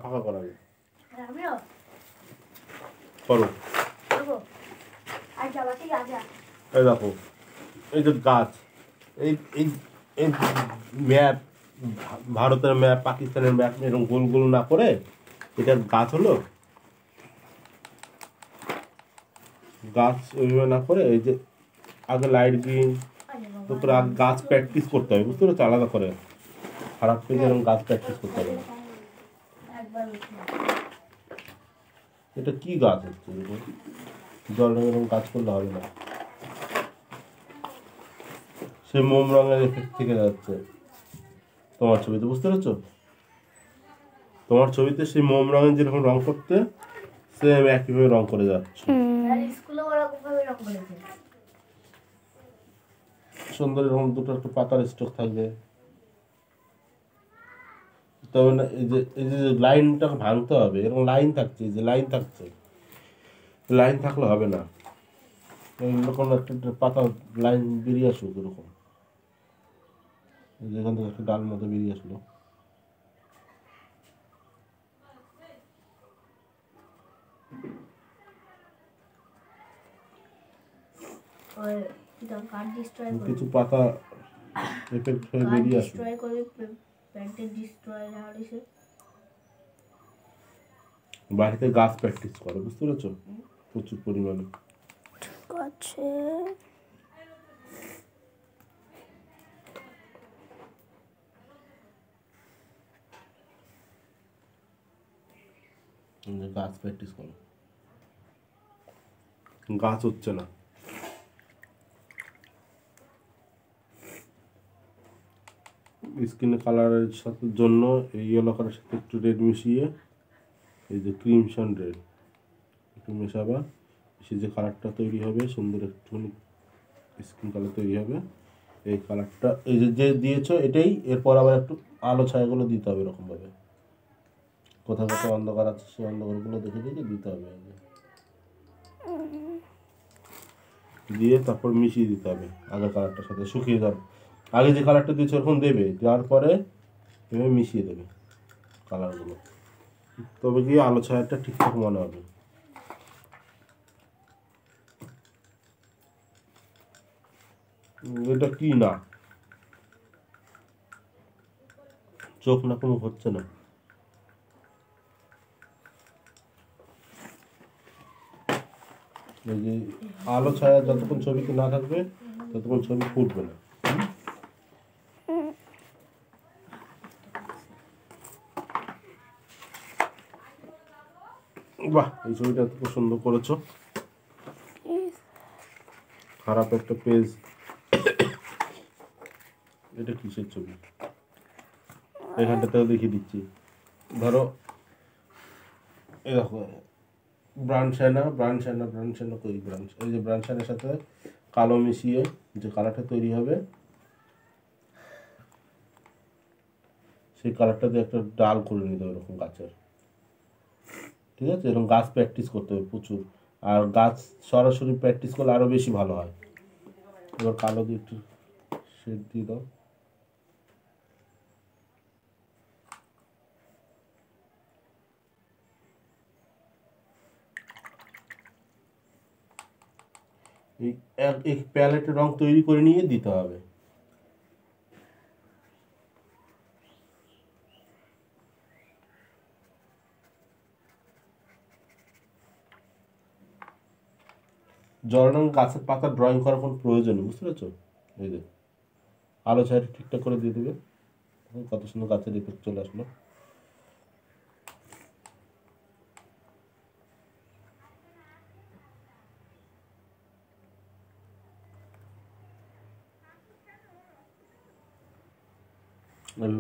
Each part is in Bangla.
ফাঁকা করাবে। আমিও করো। করবো। আর যাবাতে রাজা এই দেখো, এই যে গাছ, এই এই এই ম্যাপ, ভারতের ম্যাপ, পাকিস্তানের ম্যাপ এরকম গোল গোল না করে এটা গাছ হলো। গাছ ওইভাবে না করে এই যে আগে লাইট গ্রিন, তারপরে আগে গাছ প্র্যাকটিস করতে হবে, বুঝতে পারছো? আলাদা করে খারাপ পেয়ে এরকম গাছ প্র্যাকটিস করতে হবে। এটা কি গাছ হচ্ছে? জল এরকম কাজ করলে হবে না, সে মোম রঙের এফেক্ট থেকে যাচ্ছে তোমার ছবিতে, বুঝতে পারছো? তোমার ছবিতে সেই মোম রঙের যেরকম রং করতে, সেম একইভাবে রং করে যাচ্ছে। সুন্দর এরকম দুটো একটা পাতার স্ট্রোক থাকবে, তবে না এই যে লাইনটা ভাঙতে হবে, এরকম লাইন থাকছে, এই যে লাইন থাকছে, লাইন থাকলে হবে না। এরকম একটা পাতা লাইন বেরিয়ে আসুক, এরকম যেখান থেকে একটা ডাল মতো বেরিয়ে আসলো। কিছু পাতা এফেক্ট হয়ে বেরিয়ে আসলো। বাড়িতে গাছ প্র্যাকটিস করো, বুঝতে পেরেছো? প্রচুর পরিমাণে। ঠিক আছে। গাছ প্র্যাকটিস করো। গাছ হচ্ছে না, স্কিনের কালারের সাথে জন্য এই ইয়েলো কালারের সাথে একটু রেড মিশিয়ে, এই যে ক্রিমসন রেড একটু মেশাবা, সে যে কালারটা তৈরি হবে, সুন্দর একটুখানি স্কিন কালার তৈরি হবে। এই কালারটা এই যে দিয়েছো এটাই, এরপর আবার একটু আলো ছায়াগুলো দিতে হবে এরকমভাবে, কোথাও কোথাও অন্ধকার আছে সেই অন্ধকারগুলো দেখে দেখে দিতে হবে, দিয়ে তারপর মিশিয়ে দিতে হবে আগের কালারটার সাথে, শুকিয়ে যাবে। আগে যে কালারটা দিয়েছো ওরকম দেবে, দেওয়ার পরে এভাবে মিশিয়ে দেবে কালারগুলো, তবে গিয়ে আলো ছায়াটা ঠিকঠাক মনে হবে। এটা কি না, চোখ না কোনো হচ্ছে না, এই যে আলো ছায়া যতক্ষণ ছবিতে না থাকবে ততক্ষণ ছবি ফুটবে না। বাহ, এই ছবিটা খুব সুন্দর করেছো। খারাপ একটা পেজ, এটা কিসের ছবি? এখানটাতেও দেখিয়ে দিচ্ছি, ধরো এই দেখো ব্রাউন শ্যানা কই ব্রাউন, এই যে ব্রাউন শ্যানার সাথে কালো মিশিয়ে যে কালারটা তৈরি হবে, সেই কালারটা দিয়ে একটা ডাল করে নিতে হবে এরকম গাছের, ঠিক আছে? এরকম গাছ প্র্যাকটিস করতে হবে প্রচুর, আর গাছ সরাসরি প্র্যাকটিস করলে আরও বেশি ভালো হয়। এবার কালো দিয়ে একটু শেড দিয়ে দাও। এই প্যালেটের রং তৈরি করে নিয়ে দিতে হবে। জল রঙ গাছের পাতা ড্রয়িং করার কোনো প্রয়োজন নেই, বুঝতে পেরেছো? এই যে আলো ছায়াটা ঠিকঠাক করে দিয়ে দেবে, কত সুন্দর গাছের এফেক্ট চলে আসলো।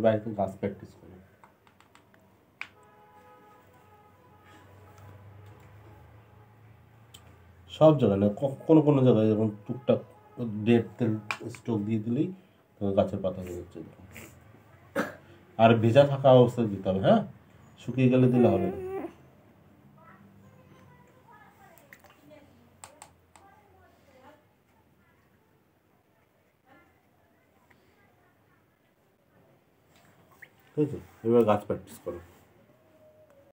বাড়িতে গাছ প্র্যাকটিস করো। সব জায়গায় না, কোনো কোনো জায়গায় যেমন টুকটাক ডেট তেল স্ট্রোক দিয়ে দিলেই গাছের পাতা হয়ে যাচ্ছে। আর ভেজা থাকা অবস্থায় দিতে হবে, হ্যাঁ? শুকিয়ে গেলে দিলে হবে না। ঠিক আছে, এবার গাছ প্র্যাকটিস করো।